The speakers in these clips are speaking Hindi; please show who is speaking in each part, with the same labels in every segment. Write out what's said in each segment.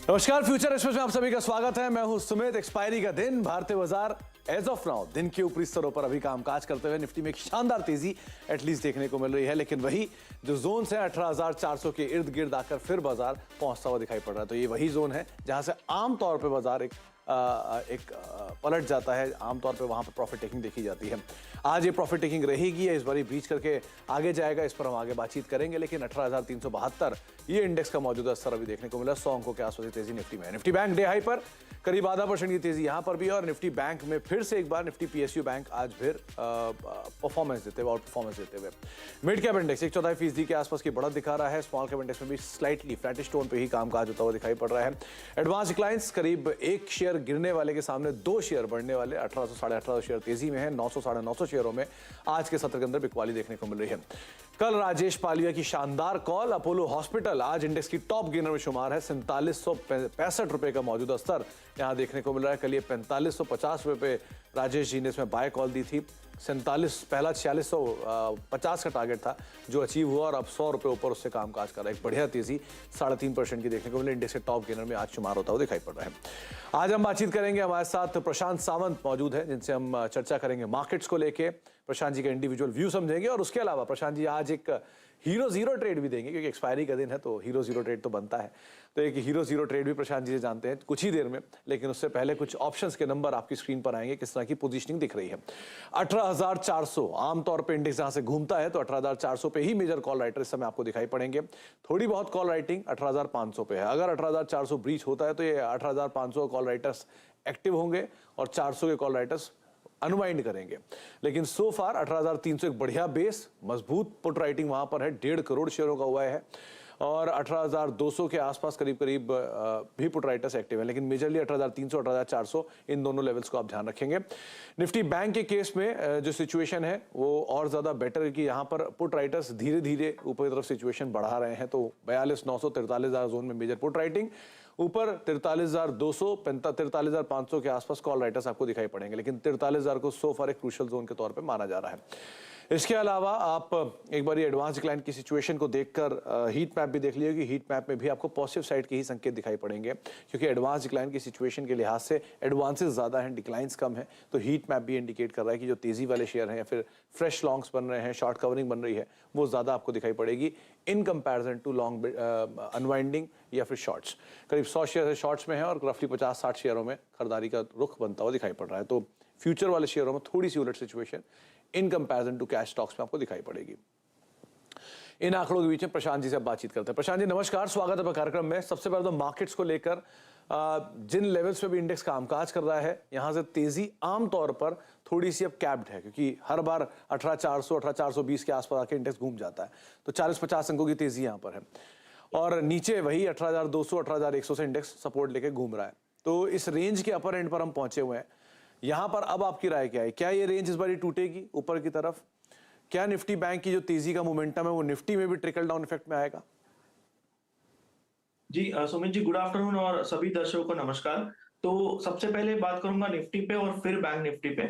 Speaker 1: नमस्कार, फ्यूचर एक्सप्रेस में आप सभी का स्वागत है। मैं हूं सुमित। एक्सपायरी का दिन, भारतीय बाजार एज ऑफ नाउ दिन के ऊपरी स्तरों पर अभी कामकाज करते हुए निफ्टी में एक शानदार तेजी एटलीस्ट देखने को मिल रही है, लेकिन वही जो जोन्स हैं 18,400 के इर्द गिर्द आकर फिर बाजार पहुंचता हुआ दिखाई पड़ रहा है। तो ये वही जोन है जहां से आमतौर पर बाजार एक पलट जाता है, आमतौर पे वहां पर प्रॉफिट टेकिंग देखी जाती है। आज ये प्रॉफिट टेकिंग रहेगी या इस बार ब्रीच करके आगे जाएगा, इस पर हम आगे बातचीत करेंगे। लेकिन 18,372 ये इंडेक्स का मौजूदा स्तर अभी देखने को मिला। 100 अंकों के आसपास तेजी निफ्टी में। निफ्टी बैंक डे हाई पर करीब 0.5% की तेजी यहां पर भी है और निफ्टी बैंक में फिर से एक बार निफ्टी पीएसयू बैंक आज फिर परफॉर्मेंस देते हुए, आउट परफॉर्मेंस देते हुए। मिड कैप इंडेक्स 1/4% के आसपास की बढ़त दिखा रहा है। स्मॉल कैप इंडेक्स में भी स्लाइटली फ्लैटिश टोन पे ही कामकाज होता हुआ दिखाई पड़ रहा है। एडवांस डिक्लाइंस करीब 1 शेयर गिरने वाले के सामने 2 शेयर बढ़ने वाले। 1800 साढ़े 1800 शेयर तेजी में है। 900 साढ़े 900 शेयरों में आज के सत्र के अंदर बिकवाली देखने को मिल रही है। कल राजेश पालिया की शानदार कॉल। अपोलो हॉस्पिटल आज इंडेक्स की टॉप गेनर में शुमार है। 4765 रुपए का मौजूदा स्तर यहां देखने को मिल रहा है। कल ये 4550 रुपए पे राजेश जी ने इसमें बाय कॉल दी थी। 47 पहला 4650 का टारगेट था जो अचीव हुआ और अब 100 रुपए ऊपर उससे कामकाज कर रहा है। एक बढ़िया तेजी 3.5% की देखने को मिली। इंडेक्स के टॉप गेनर में आज शुमार होता हुआ दिखाई पड़ रहा है। आज हम बातचीत करेंगे, हमारे साथ प्रशांत सावंत मौजूद है जिनसे हम चर्चा करेंगे मार्केट्स को लेके। प्रशांत जी का इंडिविजुअल व्यू समझेंगे और उसके अलावा प्रशांत जी आज एक हीरो जीरो ट्रेड भी देंगे, क्योंकि एक्सपायरी का दिन है तो हीरो जीरो ट्रेड तो बनता है। तो एक हीरो जीरो ट्रेड भी प्रशांत जी से जानते हैं कुछ ही देर में, लेकिन उससे पहले कुछ ऑप्शंस के नंबर आपकी स्क्रीन पर आएंगे, किस तरह की पोजीशनिंग दिख रही है। 18,400 आमतौर पे इंडेक्स जहां से घूमता है तो 18,400 पे ही मेजर कॉल राइटर इस समय आपको दिखाई पड़ेंगे। थोड़ी बहुत कॉल राइटिंग 18,500 पे है। अगर 18,400 ब्रीच होता है तो ये 18,500 कॉल राइटर्स एक्टिव होंगे और 400 के कॉल राइटर्स अनवाइंड करेंगे। लेकिन सो फार 18,300 एक बढ़िया बेस, मजबूत पुट राइटिंग वहां पर है। 1.5 करोड़ शेयरों का हुआ है और 18,200 के आसपास करीब करीब भी पुट राइटर्स एक्टिव है। लेकिन मेजरली 18,300 18,400 इन दोनों लेवल्स को आप ध्यान रखेंगे। निफ्टी बैंक के केस में जो सिचुएशन है वो और ज्यादा बेटर है कि यहाँ पर पुट राइटर्स धीरे धीरे ऊपर की तरफ सिचुएशन बढ़ा रहे हैं। तो 42,900 43,000 जोन में मेजर पुट राइटिंग, ऊपर 43,200 43,500 के आसपास कॉल राइटर्स आपको दिखाई पड़ेंगे। लेकिन 43,000 को सो फार एक क्रूशियल जोन के तौर पे माना जा रहा है। इसके अलावा आप एक बार एडवांस डिक्लाइन की सिचुएशन को देखकर हीट मैप भी देख लीजिए कि हीट मैप में भी आपको पॉजिटिव साइड के ही संकेत दिखाई पड़ेंगे, क्योंकि एडवांस डिक्लाइन की सिचुएशन के लिहाज से एडवांसेस ज्यादा हैं, डिक्लाइंस कम है। तो हीट मैप भी इंडिकेट कर रहा है कि जो तेजी वाले शेयर हैं या फिर फ्रेश लॉन्ग्स बन रहे हैं, शॉर्ट कवरिंग बन रही है, वो ज्यादा आपको दिखाई पड़ेगी in comparison to long unwinding या फिर शॉर्ट्स। करीब 100 शेयर शॉर्ट्स में है और रफली 50-60 शेयरों में खरीदारी का रुख बनता हुआ दिखाई पड़ रहा है। तो फ्यूचर वाले शेयरों में थोड़ी सी उलट situation in comparison to cash stocks में आपको दिखाई पड़ेगी। इन आंकड़ों के बीच में प्रशांत जी से बातचीत करते हैं। प्रशांत जी नमस्कार, स्वागत है कार्यक्रम में। सबसे पहले तो मार्केट्स को लेकर जिन लेवल्स पे भी इंडेक्स कामकाज कर रहा है, यहां से तेजी आमतौर पर थोड़ी सी अब कैप्ड है, क्योंकि हर बार 18,400 18,420 के आसपास आके इंडेक्स घूम जाता है। तो 40-50 अंकों की तेजी यहां पर है और नीचे वही 18,200 18,100 से इंडेक्स सपोर्ट लेके घूम रहा है। तो इस रेंज के अपर एंड पर हम पहुंचे हुए हैं। यहां पर अब आपकी राय क्या है? क्या ये रेंज इस बार टूटेगी ऊपर की तरफ? क्या निफ्टी बैंक की जो तेजी का मोमेंटम है वो निफ्टी में भी ट्रिकल डाउन इफेक्ट में आएगा?
Speaker 2: जी सुमित जी, गुड आफ्टरनून और सभी दर्शकों को नमस्कार। तो सबसे पहले बात करूंगा निफ्टी पे और फिर बैंक निफ्टी पे।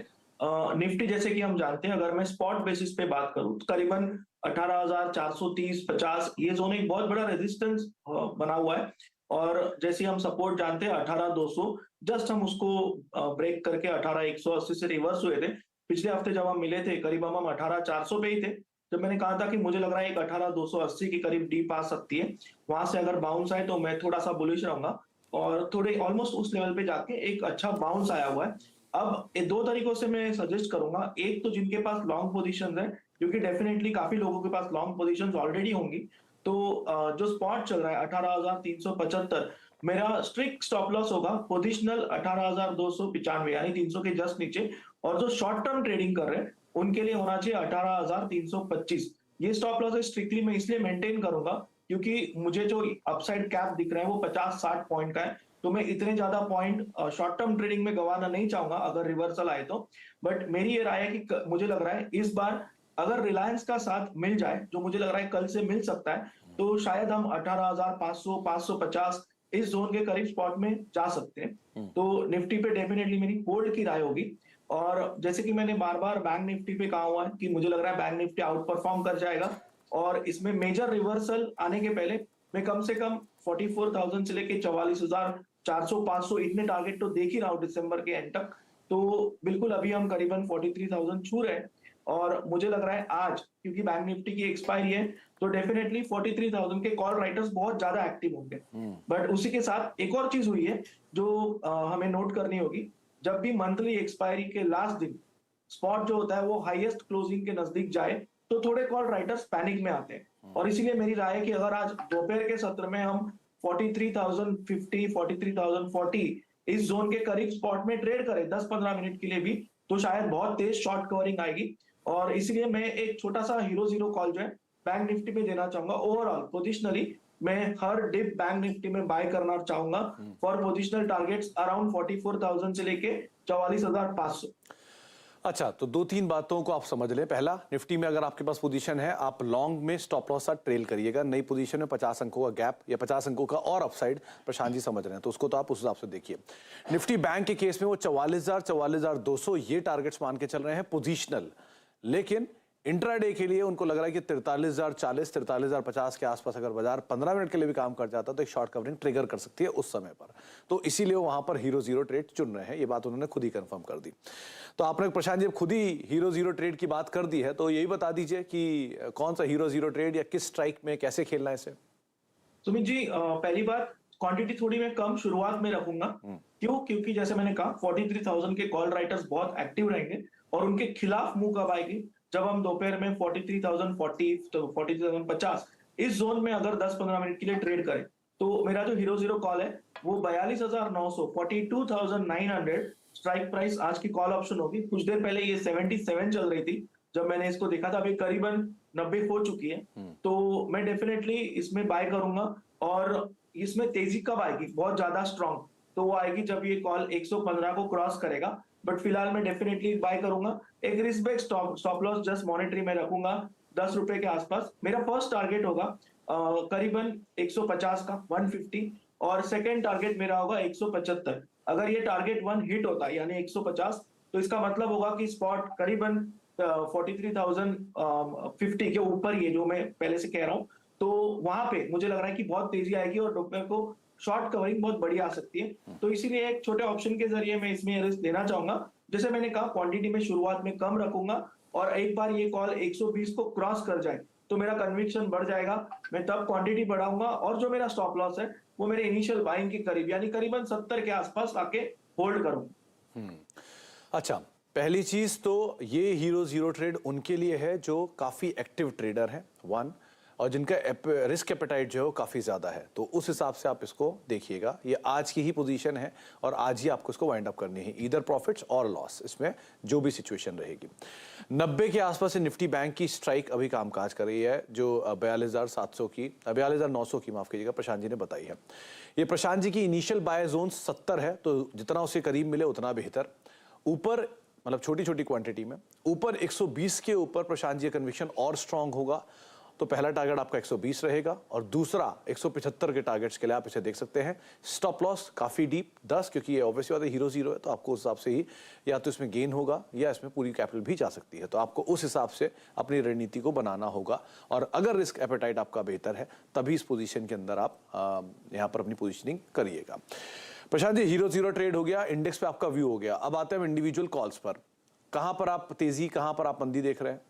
Speaker 2: निफ्टी जैसे कि हम जानते हैं, अगर मैं स्पॉट बेसिस पे बात करूं तो करीबन 18,430-50 ये जोन एक बहुत बड़ा रेजिस्टेंस बना हुआ है। और जैसे हम सपोर्ट जानते हैं 18,200, जस्ट हम उसको ब्रेक करके 18,180 से रिवर्स हुए थे। पिछले हफ्ते जब हम मिले थे करीब हम 18,400 पे ही थे, जब मैंने कहा था कि मुझे लग रहा है एक 18,280 के करीब डीप आ सकती है। वहां से अगर बाउंस आए तो मैं थोड़ा सा बुलिश रहूंगा और थोड़े ऑलमोस्ट उस लेवल पे जाके एक अच्छा बाउंस आया हुआ है। अब ये दो तरीकों से मैं सजेस्ट करूंगा। एक तो जिनके पास लॉन्ग पोजीशंस है, क्योंकि डेफिनेटली काफी लोगों के पास लॉन्ग पोजीशंस ऑलरेडी होंगी, तो जो स्पॉट चल रहा है 18,375, मेरा स्ट्रिक्ट स्टॉप लॉस होगा पोजिशनल 18,295 यानी 300 के जस्ट नीचे। और जो शॉर्ट टर्म ट्रेडिंग कर रहे हैं उनके लिए होना चाहिए 18,325। ये स्टॉप लॉस स्ट्रिक्टली मैं इसलिए मेंटेन करूंगा क्योंकि मुझे जो अपसाइड कैप दिख रहा है वो 50-60 पॉइंट का है। तो मैं इतने ज्यादा पॉइंट शॉर्ट टर्म ट्रेडिंग में गंवाना नहीं चाहूंगा अगर रिवर्सल आए तो। बट मेरी ये राय है कि मुझे लग रहा है इस बार अगर रिलायंस का साथ मिल जाए, जो मुझे लग रहा है कल से मिल सकता है, तो शायद हम 18,500 550 इस जोन के करीब स्पॉट में जा सकते हैं। तो निफ्टी पे डेफिनेटली मेरी होल्ड की राय होगी। और जैसे कि मैंने बार बार बैंक निफ्टी पे कहा हुआ है कि मुझे लग रहा है बैंक निफ्टी आउट परफॉर्म कर जाएगा और इसमें मेजर रिवर्सल आने के पहले मैं कम से कम 44,000 से लेके 44,400 500 इतने टारगेट तो देख ही रहा हूँ दिसंबर के एंड तक। तो बिल्कुल अभी हम करीबन 43,000 छू रहे हैं और मुझे लग रहा है आज क्योंकि बैंक निफ्टी की एक्सपायरी है तो डेफिनेटली 43,000 के कॉल राइटर्स बहुत ज्यादा एक्टिव होंगे। बट उसी के साथ एक और चीज हुई है जो हमें नोट करनी होगी। जब भी मंथली एक्सपायरी के लास्ट दिन स्पॉट जो होता है वो हाईएस्ट क्लोजिंग के नजदीक जाए तो थोड़े कॉल राइटर्स पैनिक में आते हैं और इसीलिए मेरी राय है कि अगर आज दोपहर के सत्र में हम 43,050 43,040 इस जोन के करीब स्पॉट में ट्रेड करें 10-15 मिनट के लिए भी तो शायद बहुत तेज शॉर्ट कवरिंग आएगी और इसलिए मैं एक छोटा सा हीरो जीरो कॉल जो है बैंक निफ्टी में देना चाहूंगा। ओवरऑल पोजिशनली मैं हर डिप बैंक निफ्टी में बाय करना चाहूंगा फॉर पोजिशनल टारगेट्स अराउंड 44,000 से लेके 44,500।
Speaker 1: अच्छा, तो 2-3 बातों को आप समझ लें। पहला, निफ्टी में अगर आपके पास पोजीशन है, आप लॉन्ग में स्टॉप लॉस साथ ट्रेल करिएगा। नई पोजीशन में 50 अंकों का गैप या 50 अंकों का और अपसाइड प्रशांत जी समझ रहे हैं, तो उसको तो आप उस हिसाब से देखिए। निफ्टी बैंक के केस में वो 44,000 44,200 ये टारगेट्स मान के चल रहे हैं पोजीशनल, लेकिन इंट्राडे के लिए उनको लग रहा है कि 43,040 43,050 के आसपास अगर बाजार 15 मिनट के लिए भी काम कर जाता तो एक शॉर्ट कवरिंग ट्रिगर कर सकती है उस समय पर, तो इसीलिए वो वहां पर हीरो जीरो ट्रेड चुन रहे हैं। ये बात उन्होंने खुद ही कंफर्म कर दी। तो आपने प्रशांत जी खुद ही हीरो जीरो ट्रेड की बात कर दी है, तो यही बता दीजिए कि कौन सा हीरो जीरो ट्रेड या किस स्ट्राइक में कैसे खेलना है इसे।
Speaker 2: सुमित जी, पहली बात क्वांटिटी थोड़ी मैं कम शुरुआत में रखूंगा। क्यों? क्योंकि जैसे मैंने कहा 43,000 के कॉल राइटर्स बहुत एक्टिव रहेंगे और उनके खिलाफ मुंह कब आएगी जब हम दोपहर में 43,040 तो 43,050 इस जोन में अगर 10-15 मिनट के लिए ट्रेड करें तो मेरा जो हीरो जीरो कॉल है वो 42,900 42,900 स्ट्राइक प्राइस आज की कॉल ऑप्शन होगी। कुछ देर पहले ये 77 चल रही थी जब मैंने इसको देखा था, अभी करीबन 90 हो चुकी है। तो मैं डेफिनेटली इसमें बाय करूंगा और इसमें तेजी कब आएगी बहुत ज्यादा स्ट्रॉन्ग, तो वो आएगी जब ये कॉल 115 को क्रॉस करेगा। बट फिलहाल मैं डेफिनेटली बाय करूंगा। एक रिस्क बेक स्टॉप लॉस जस्ट मॉनिटरी में रखूंगा 10 रुपए के आसपास। मेरा फर्स्ट टारगेट होगा करीबन 150 का 150 और सेकंड टारगेट मेरा होगा 175। अगर ये टारगेट 1 हिट होता है यानी 150 तो इसका मतलब होगा कि स्पॉट करीबन 43,050 के ऊपर ये जो मैं पहले से कह रहा हूं, तो वहां पे मुझे लग रहा है कि बहुत तेजी आएगी और दोपहर को शॉर्ट कवरिंग बहुत बड़ी आ सकती है। तो इसीलिए एक छोटे ऑप्शन के जरिए मैं इसमें रिस्क लेना चाहूंगा। जैसे मैंने कहा क्वांटिटी में शुरुआत में कम रखूंगा और एक बार ये कॉल 120 को क्रॉस कर जाए तो मेरा कन्विक्शन बढ़ जाएगा, मैं तब क्वांटिटी बढ़ाऊंगा और जो मेरा स्टॉप लॉस है वो मेरे इनिशियल बाइंग के करीब यानी करीबन 70 के आसपास आके होल्ड करूं।
Speaker 1: अच्छा, पहली चीज तो ये हीरो जीरो ट्रेड उनके लिए है जो काफी एक्टिव ट्रेडर है, 1, और जिनका रिस्क एपेटाइट जो है वो काफ़ी ज़्यादा है, तो उस हिसाब से आप इसको देखिएगा। ये आज की ही पोजीशन है और आज ही आपको इसको वाइंड अप करनी है, ईदर प्रॉफिट्स और लॉस, इसमें जो भी सिचुएशन रहेगी। 90 के आसपास से निफ्टी बैंक की स्ट्राइक अभी कामकाज कर रही है जो 42,700 की 42,900 की माफ़ कीजिएगा प्रशांत जी ने बताई है। ये प्रशांत जी की इनिशियल बाय जोन 70 है, तो जितना उससे करीब मिले उतना बेहतर। ऊपर मतलब छोटी छोटी क्वांटिटी में ऊपर 120 के ऊपर प्रशांत जी का कन्विक्शन और स्ट्रांग होगा, तो पहला टारगेट आपका 120 रहेगा और दूसरा 175 के टारगेट्स के लिए आप इसे देख सकते हैं। स्टॉप लॉस काफ़ी डीप 10, क्योंकि ये ऑब्वियसली बात है हीरो जीरो है, तो आपको उस हिसाब से ही या तो इसमें गेन होगा या इसमें पूरी कैपिटल भी जा सकती है, तो आपको उस हिसाब से अपनी रणनीति को बनाना होगा। और अगर रिस्क एपेटाइट आपका बेहतर है तभी इस पोजीशन के अंदर आप यहाँ पर अपनी पोजिशनिंग करिएगा। Prashant ji, hero zero trade हो गया, इंडेक्स पे आपका व्यू हो गया, अब आते हैं इंडिविजुअल कॉल्स पर। कहाँ पर आप तेजी, कहाँ पर आप मंदी देख रहे हैं?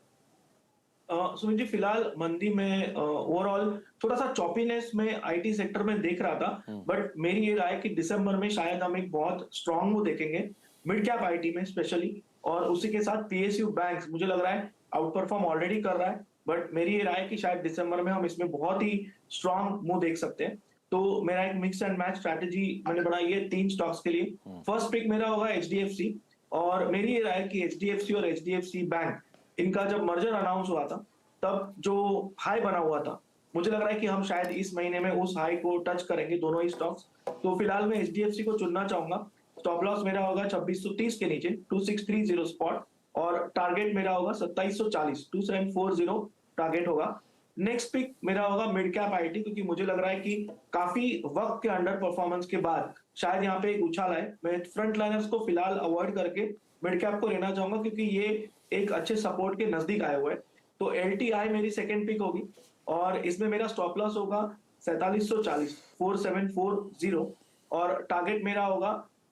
Speaker 2: सुमित जी, फिलहाल मंदी में ओवरऑल थोड़ा सा चॉपीनेस में आईटी सेक्टर में देख रहा था, बट मेरी ये राय कि दिसंबर में शायद हम एक बहुत स्ट्रांग मूव देखेंगे मिड कैप आईटी में स्पेशली, और उसी के साथ पीएसयू बैंक्स मुझे लग रहा है आउट परफॉर्म ऑलरेडी कर रहा है, बट मेरी ये राय कि शायद दिसंबर में हम इसमें बहुत ही स्ट्रांग मूव देख सकते हैं। तो मेरा एक मिक्स एंड मैच स्ट्रैटेजी मैंने बनाई है 3 स्टॉक्स के लिए। फर्स्ट पिक मेरा होगा एचडीएफसी, और मेरी ये राय कि एचडीएफसी और एचडीएफसी बैंक इनका जब मर्जर अनाउंस हुआ था तब जो हाई बना हुआ था, मुझे लग रहा है कि हम शायद इस महीने में उस हाई को टच करेंगे दोनों ही स्टॉक्स। तो फिलहाल मैं एचडीएफसी को चुनना चाहूंगा। स्टॉप लॉस मेरा होगा 2630 के नीचे 2630 स्पॉट, और टारगेट मेरा होगा 2740 2740 टारगेट होगा। नेक्स्ट पिक मेरा होगा मिड कैप आईटी, क्योंकि मुझे लग रहा है कि काफी वक्त के अंडर परफॉर्मेंस के बाद शायद यहाँ पे एक उछाल है। मैं फ्रंट लाइनर्स को फिलहाल अवॉइड करके मिड कैप को लेना चाहूंगा, क्योंकि ये एक अच्छे सपोर्ट के नजदीक आए हुए हैं। तो एलटीआई मेरी सेकंड पिक होगी और इसमें मेरा स्टॉप लॉस होगा 4740 4740 और टारगेट मेरा होगा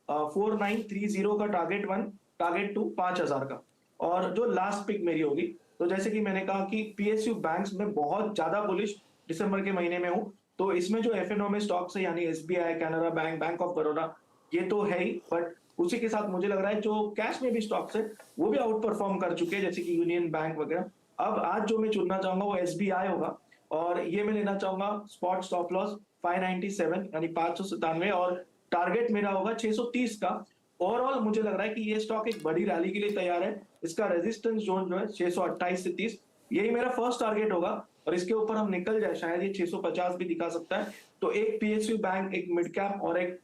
Speaker 2: 4930 का टारगेट 1, टारगेट 2 5000 का। और जो लास्ट पिक मेरी होगी, तो जैसे कि मैंने कहा कि पीएसयू बैंक्स में बहुत ज्यादा बुलिश दिसंबर के महीने में हूं, तो इसमें जो एफएनओ में स्टॉक्स है यानी SBI, Canara bank, bank of Baroda, ये तो है ही, बट उसी के साथ मुझे लग रहा है जो कैश में भी स्टॉक्स है वो भी आउट परफॉर्म कर चुके हैं, जैसे कि यूनियन बैंक वगैरह। अब आज जो मैं चुनना चाहूंगा वो एसबीआई होगा, और ये मैं लेना चाहूंगा स्पॉट स्टॉप लॉस 597 यानी 597, और टारगेट मेरा होगा 630 का। ओवरऑल मुझे लग रहा है कि ये स्टॉक एक बड़ी रैली के लिए तैयार है। इसका रेजिस्टेंस जोन जो है 628 से 30, यही मेरा फर्स्ट टारगेट होगा, और इसके ऊपर हम निकल जाए, शायद ये 650 भी दिखा सकता है। तो एक पीएसयू बैंक, एक मिड कैप और एक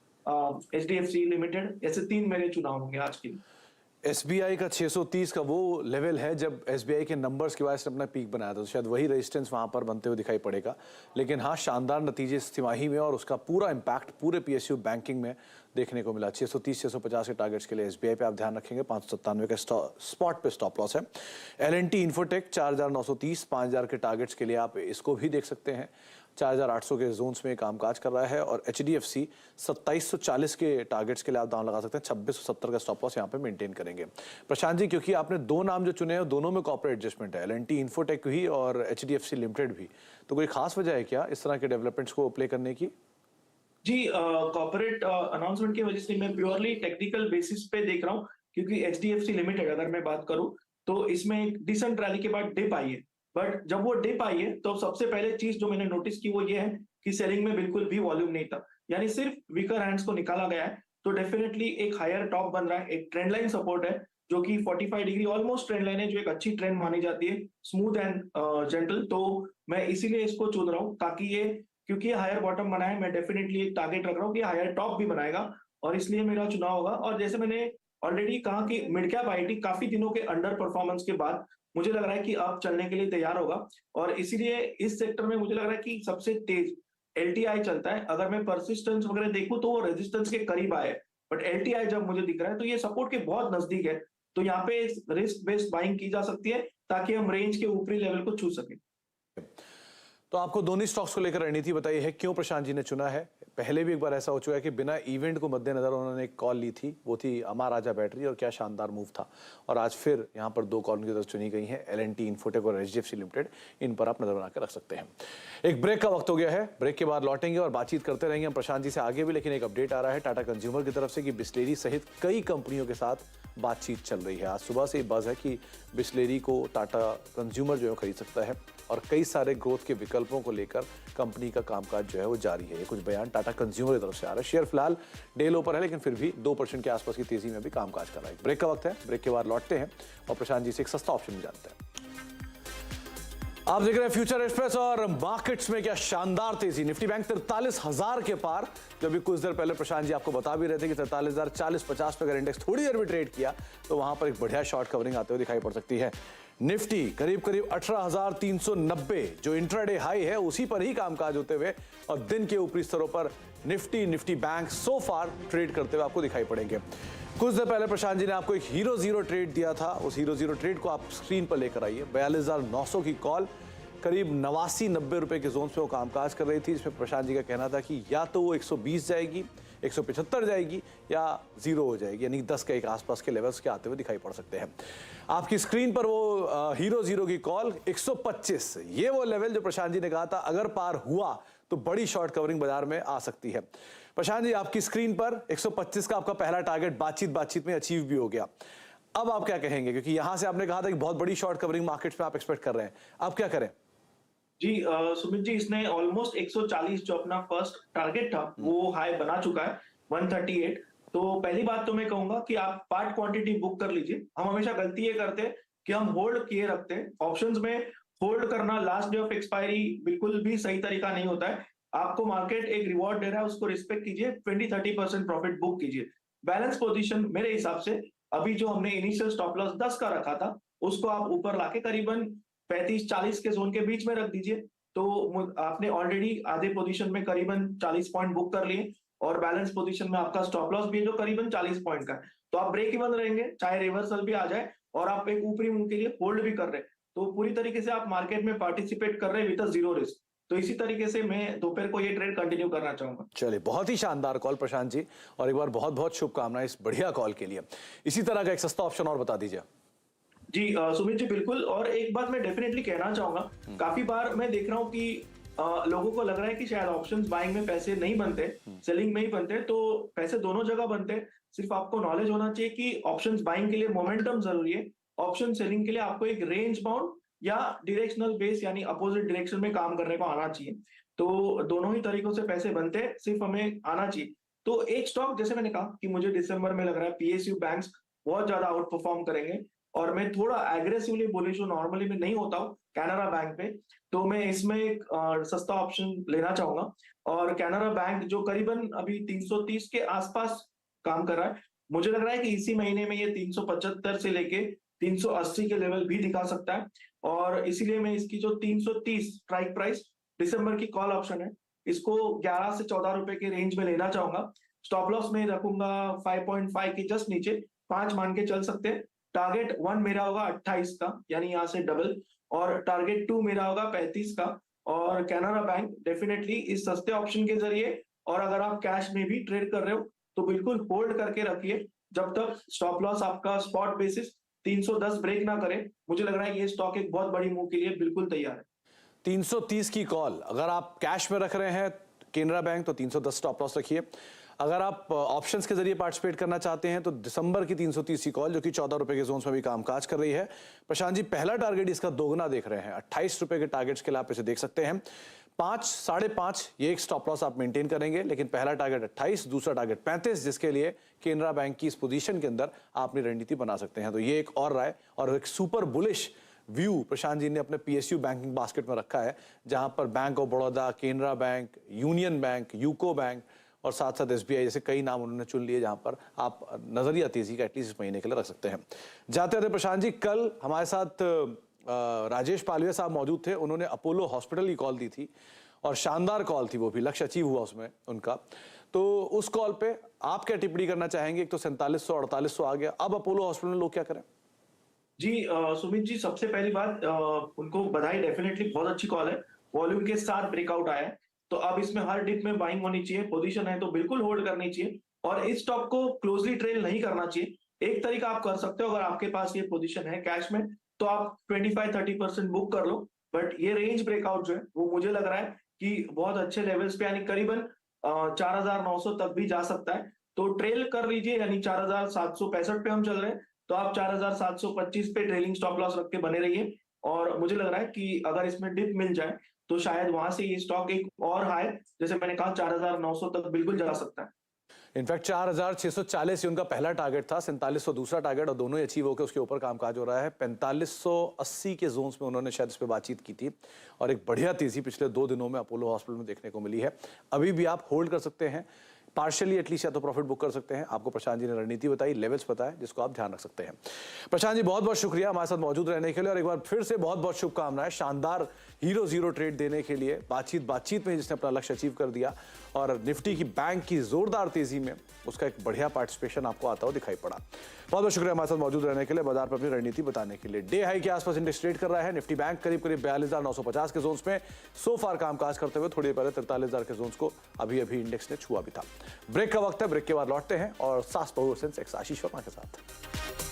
Speaker 2: एचडीएफसी लिमिटेड, ऐसे 3 मेरे चुनाव होंगे आज के लिए।
Speaker 1: एसबीआई का 630 का वो लेवल है जब एसबीआई के नंबर्स की वजह से अपना पीक बनाया था, तो शायद वही रेजिस्टेंस वहां पर बनते हुए दिखाई पड़ेगा। लेकिन हाँ, शानदार नतीजे इस तिमाही में और उसका पूरा इंपैक्ट पूरे पीएसयू बैंकिंग में देखने को मिला। 630 650 के टारगेट्स के लिए एसबीआई पे आप ध्यान रखेंगे। 597 का स्पॉट पे स्टॉप लॉस है। एलएनटी इन्फोटेक 4930, 5000 के टारगेट्स के लिए आप इसको भी देख सकते हैं। 4800 के जोन्स में कामकाज कर रहा है। और एचडीएफसी 2740 के टारगेट्स के लिए आप दांव लगा सकते हैं। 2670 का स्टॉप लॉस यहाँ पे मेंटेन करेंगे। प्रशांत जी, क्योंकि आपने दो नाम जो चुने हैं दोनों में कॉर्पोरेट एडजस्टमेंट है, एलएनटी इन्फोटेक भी और एचडीएफसी लिमिटेड भी, तो कोई खास वजह है क्या इस तरह के डेवलपमेंट्स को प्ले करने की?
Speaker 2: जी, कॉर्पोरेट अनाउंसमेंट की वजह से मैं प्योरली टेक्निकल बेसिस पे देख रहा हूँ, क्योंकि एचडीएफसी लिमिटेड अगर मैं बात करूं तो इसमें एक डिसेंट रैली के बाद डिप आई है। बट जब वो डिप आई है तो सबसे पहले चीज जो मैंने नोटिस की वो ये है कि सेलिंग में बिल्कुल भी वॉल्यूम नहीं था, यानी सिर्फ वीकर हैंड्स को निकाला गया है। तो डेफिनेटली एक हायर टॉप बन रहा है, एक ट्रेंड लाइन सपोर्ट है जो कि 45 डिग्री ऑलमोस्ट ट्रेंड लाइन है, जो एक अच्छी ट्रेंड मानी जाती है, स्मूथ एंड जेंटल। तो मैं इसीलिए इसको चुन रहा हूँ, ताकि ये, क्योंकि ये हायर बॉटम बनाया है, मैं डेफिनेटली एक टारगेट रख रहा हूँ कि हायर टॉप भी बनाएगा, और इसलिए मेरा चुनाव होगा। और जैसे मैंने ऑलरेडी कहा कि मिड कैप आईटी काफी दिनों के अंडर परफॉर्मेंस के बाद मुझे लग रहा है कि अब चलने के लिए तैयार होगा, और इसीलिए इस सेक्टर में मुझे लग रहा है कि सबसे तेज एलटीआई चलता है। अगर मैं परसिस्टेंस वगैरह देखूं तो वो रेजिस्टेंस के करीब आए, बट एलटीआई जब मुझे दिख रहा है तो ये सपोर्ट के बहुत नजदीक है। तो यहाँ पे रिस्क बेस्ड बाइंग की जा सकती है ताकि हम रेंज के ऊपरी लेवल को छू सकें।
Speaker 1: तो आपको दोनों स्टॉक्स को लेकर रणनीति बताई है, क्यों प्रशांत जी ने चुना है? पहले भी एक बार ऐसा हो चुका है कि बिना इवेंट को मद्देनजर उन्होंने एक कॉल ली थी, वो थी अमर राजा बैटरी, और क्या शानदार मूव था। और आज फिर यहाँ पर दो कॉल की तरफ चुनी गई हैं, एलएनटी इन्फोटेक और एचडीएफसी लिमिटेड। इन पर आप नजर बनाकर रख सकते हैं। एक ब्रेक का वक्त हो गया है, ब्रेक के बाद लौटेंगे और बातचीत करते रहेंगे हम प्रशांत जी से आगे भी। लेकिन एक अपडेट आ रहा है टाटा कंज्यूमर की तरफ से कि बिस्लेरी सहित कई कंपनियों के साथ बातचीत चल रही है। आज सुबह से बज़ है कि बिस्लेरी को टाटा कंज्यूमर जो है खरीद सकता है, और कई सारे ग्रोथ के विकल्पों को लेकर कंपनी का कामकाज जो है वो जारी है। ये कुछ बयान टाटा कंज्यूमर की तरफ से आ रहा है। शेयर फिलहाल डे लो पर है, लेकिन फिर भी 2% के आसपास की तेजी में भी कामकाज कर रहा है। ब्रेक का वक्त है, ब्रेक के बाद लौटते हैं और प्रशांत जी से एक सस्ता ऑप्शन भी जानते हैं। आप देख रहे हैं फ्यूचर एक्सप्रेस, और मार्केट्स में क्या शानदार तेजी। निफ्टी बैंक 43,000 के पार, जो अभी कुछ देर पहले प्रशांत जी आपको बता भी रहे थे कि 43,040-50 पे अगर इंडेक्स थोड़ी देर भी ट्रेड किया तो वहां पर एक बढ़िया शॉर्ट कवरिंग आते हुए दिखाई पड़ सकती है। निफ्टी करीब 18,390 जो इंट्राडे हाई है उसी पर ही कामकाज होते हुए, और दिन के ऊपरी स्तरों पर निफ्टी बैंक सो फार ट्रेड करते हुए आपको दिखाई पड़ेंगे। कुछ देर पहले प्रशांत जी ने आपको एक हीरो जीरो ट्रेड दिया था, उस हीरो जीरो ट्रेड को आप स्क्रीन पर लेकर आइए। 42,900 की कॉल, करीब 89-90 रुपए के जोन पे वो कामकाज कर रही थी, जिसमें प्रशांत जी का कहना था कि या तो वो 120 जाएगी, 175 जाएगी, या जीरो हो जाएगी, यानी 10 के एक आसपास के लेवल्स के आते हुए दिखाई पड़ सकते हैं। आपकी स्क्रीन पर वो हीरो जीरो की कॉल 125, ये वो लेवल जो प्रशांत जी ने कहा था अगर पार हुआ तो बड़ी शॉर्ट कवरिंग बाजार में आ सकती है। प्रशांत जी, आपकी स्क्रीन पर 125 का आपका पहला टारगेट बातचीत में अचीव भी हो गया। अब आप क्या कहेंगे, क्योंकि यहां से आपने कहा था कि बहुत बड़ी शॉर्ट कवरिंग मार्केट्स में आप एक्सपेक्ट कर रहे हैं, अब क्या करें?
Speaker 2: जी, सुमित जी, इसने ऑलमोस्ट 140 जो अपना फर्स्ट टारगेट था वो हाई बना चुका है 138। तो पहली बात तो मैं कहूंगा कि आप पार्ट क्वांटिटी बुक कर लीजिए। हम हमेशा गलती ये करते हैं कि हम होल्ड किए रखते हैं। ऑप्शंस में होल्ड करना लास्ट डे ऑफ एक्सपायरी बिल्कुल भी सही तरीका नहीं होता है। आपको मार्केट एक रिवॉर्ड दे रहा है, उसको रिस्पेक्ट कीजिए, 20-30% प्रॉफिट बुक कीजिए। बैलेंस पोजीशन मेरे हिसाब से अभी जो हमने इनिशियल स्टॉप लॉस 10 का रखा था उसको आप ऊपर लाके करीबन 35-40 के जोन के बीच में रख दीजिए। तो आपने ऑलरेडी आधे पोजीशन में करीबन 40 पॉइंट बुक कर लिए, और बैलेंस पोजीशन में आपका स्टॉप लॉस भी है जो करीबन 40 पॉइंट का है। तो आप ब्रेक इवन रहेंगे, चाहे रिवर्सल भी आ जाए, और आप एक ऊपरी मूव के लिए होल्ड भी कर रहे हैं। तो पूरी तरीके से आप मार्केट में पार्टिसिपेट कर रहे हैं विद जीरो रिस्क। तो इसी तरीके से मैं दोपहर को ये ट्रेड कंटिन्यू करना चाहूंगा।
Speaker 1: चलिए, बहुत ही शानदार कॉल प्रशांत जी, और एक बार बहुत बहुत शुभकामनाएं इस बढ़िया कॉल के लिए। इसी तरह का एक सस्ता ऑप्शन और बता दीजिए।
Speaker 2: जी सुमित जी, बिल्कुल। और एक बात मैं डेफिनेटली कहना चाहूंगा, काफी बार मैं देख रहा हूँ कि लोगों को लग रहा है कि शायद ऑप्शंस बाइंग में पैसे नहीं बनते, सेलिंग में ही बनते, तो पैसे दोनों जगह बनते हैं। सिर्फ आपको नॉलेज होना चाहिए कि ऑप्शंस बाइंग के लिए मोमेंटम जरूरी है, ऑप्शन सेलिंग के लिए आपको एक रेंज बाउंड या डायरेक्शनल बेस यानी अपोजिट डायरेक्शन में काम करने को आना चाहिए। तो दोनों ही तरीकों से पैसे बनते हैं, सिर्फ हमें आना चाहिए। तो एक स्टॉक, जैसे मैंने कहा कि मुझे दिसंबर में लग रहा है पीएसयू बैंक्स बहुत ज्यादा आउट परफॉर्म करेंगे, और मैं थोड़ा एग्रेसिवली बुलिश हूं, नॉर्मली मैं नहीं होता हूं कैनरा बैंक पे, तो मैं इसमें एक सस्ता ऑप्शन लेना चाहूंगा। और कैनरा बैंक जो करीबन अभी 330 के आसपास काम कर रहा है, मुझे लग रहा है कि इसी महीने में ये 375 से लेके 380 के लेवल भी दिखा सकता है, और इसीलिए मैं इसकी जो 330 स्ट्राइक प्राइस दिसंबर की कॉल ऑप्शन है, इसको 11 से 14 रुपए के रेंज में लेना चाहूंगा। स्टॉप लॉस में रखूंगा 5.5 के जस्ट नीचे, 5 मान के चल सकते हैं। टारगेट 1 मेरा होगा 28 का, यानी यहाँ से डबल, और टारगेट 2 मेरा होगा 35 का। और कैनरा बैंक डेफिनेटली इस सस्ते ऑप्शन के जरिए, और अगर आप कैश में भी ट्रेड कर रहे हो तो बिल्कुल होल्ड करके रखिए जब तक स्टॉप लॉस आपका स्पॉट बेसिस 310 ब्रेक ना करे। मुझे लग रहा है ये स्टॉक एक बहुत बड़ी मूव के लिए बिल्कुल तैयार है।
Speaker 1: 330 की कॉल अगर आप कैश में रख रहे हैं केनरा बैंक तो 310 स्टॉप लॉस रखिए। अगर आप ऑप्शंस के जरिए पार्टिसिपेट करना चाहते हैं तो दिसंबर की 330 की कॉल जो कि 14 रुपए के जोन्स में भी कामकाज कर रही है। प्रशांत जी, पहला टारगेट इसका दोगुना देख रहे हैं, 28 रुपए के टारगेट्स के लिए आप इसे देख सकते हैं। 5, 5.5 ये एक स्टॉप लॉस आप मेंटेन करेंगे, लेकिन पहला टारगेट 28, दूसरा टारगेट 35, जिसके लिए केनरा बैंक की इस पोजीशन के अंदर आप अपनी रणनीति बना सकते हैं। तो ये एक और राय और एक super bullish view Prashant ji ने अपने पीएसयू बैंकिंग बास्केट में रखा है, जहां पर bank of Baroda, Canara bank, union bank, UCO bank और साथ साथ एसबीआई जैसे कई नाम उन्होंने चुन लिए, जहां पर आप नजरिया तेजी का एटलीस्ट इस महीने के लिए रख सकते हैं। जाते जाते प्रशांत जी, कल हमारे साथ राजेश पालवे साहब मौजूद थे, उन्होंने अपोलो हॉस्पिटल की कॉल दी थी और शानदार कॉल थी, वो भी लक्ष्य अचीव हुआ उसमें उनका। तो उस कॉल पे आप क्या टिप्पणी करना चाहेंगे? एक तो 4700 4800 आ गया, अब अपोलो हॉस्पिटल में लोग क्या करें?
Speaker 2: जी सुमित जी, सबसे पहली बात उनको बधाई, डेफिनेटली बहुत अच्छी कॉल है, वॉल्यूम के साथ ब्रेकआउट आया है, तो अब इसमें हर डिप में बाइंग होनी चाहिए, पोजीशन है तो बिल्कुल होल्ड करनी चाहिए, और इस स्टॉक को क्लोजली ट्रेल नहीं करना चाहिए। एक तरीका आप कर सकते हो, अगर आपके पास ये पोजीशन है कैश में तो आप 25-30% बुक कर लो, बट ये रेंज ब्रेकआउट जो है वो मुझे लग रहा है कि बहुत अच्छे लेवल्स पे, यानी करीबन 4900 तक भी जा सकता है, तो ट्रेल कर लीजिए, यानी 4765 पे हम चल रहे हैं, तो आप 4725 पे ट्रेलिंग स्टॉप लॉस रख के बने रहिए। और मुझे लग रहा है कि अगर इसमें डिप मिल जाए तो शायद वहां से ये स्टॉक एक और हाई, जैसे मैंने कहा 4900 तक बिल्कुल जा सकता है।
Speaker 1: इनफैक्ट 4640 उनका पहला टारगेट था, 4700 दूसरा टारगेट, और दोनों ही अचीव होकर उसके ऊपर कामकाज हो रहा है। 4580 के जोन्स में उन्होंने शायद इस पर बातचीत की थी, और एक बढ़िया तेजी पिछले 2 दिनों में अपोलो हॉस्पिटल में देखने को मिली है। अभी भी आप होल्ड कर सकते हैं, पार्शियली एटलीस्ट, या तो प्रॉफिट बुक कर सकते हैं। आपको प्रशांत जी ने रणनीति बताई, लेवल्स बताए, जिसको आप ध्यान रख सकते हैं। प्रशांत जी, बहुत बहुत शुक्रिया हमारे साथ मौजूद रहने के लिए, और एक बार फिर से बहुत बहुत शुभकामनाएं शानदार हीरो जीरो ट्रेड देने के लिए। बातचीत में जिसने अपना लक्ष्य अचीव कर दिया, और निफ्टी की बैंक की जोरदार तेजी में उसका एक बढ़िया पार्टिसिपेशन आपको आता हुआ दिखाई पड़ा। बहुत बहुत शुक्रिया हमारे साथ मौजूद रहने के लिए, बाजार पर अपनी रणनीति बताने के लिए। डे हाई के आसपास इंडेक्स ट्रेड कर रहा है। निफ्टी बैंक करीब 42,950 के जोन्स में सो फार कामकाज करते हुए, थोड़ी देर पहले 43,000 के जोन्स को अभी इंडेक्स ने छुआ भी था। ब्रेक का वक्त है, ब्रेक के बाद लौटते हैं और सास बहु सेंसेक्स आशीष वर्मा के साथ।